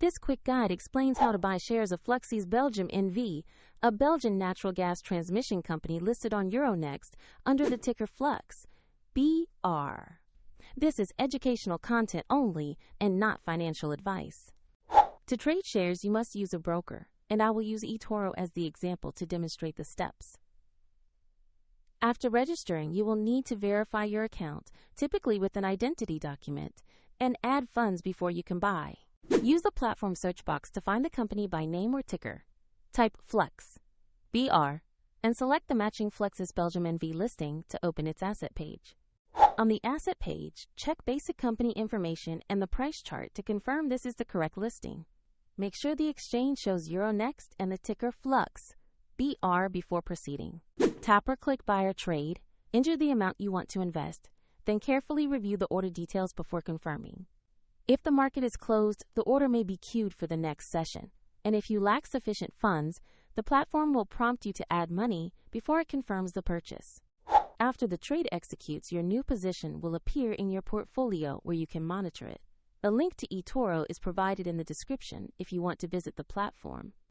This quick guide explains how to buy shares of Fluxys Belgium NV, a Belgian natural gas transmission company listed on Euronext under the ticker FLUX.BR. This is educational content only and not financial advice. To trade shares, you must use a broker, and I will use eToro as the example to demonstrate the steps. After registering, you will need to verify your account, typically with an identity document, and add funds before you can buy. Use the platform search box to find the company by name or ticker. Type FLUX.BR and select the matching Fluxys Belgium NV listing to open its asset page. On the asset page, check basic company information and the price chart to confirm this is the correct listing. Make sure the exchange shows Euronext and the ticker FLUX.BR before proceeding. Tap or click Buy or Trade, enter the amount you want to invest, then carefully review the order details before confirming. If the market is closed, the order may be queued for the next session, and if you lack sufficient funds, the platform will prompt you to add money before it confirms the purchase. After the trade executes, your new position will appear in your portfolio where you can monitor it. A link to eToro is provided in the description if you want to visit the platform.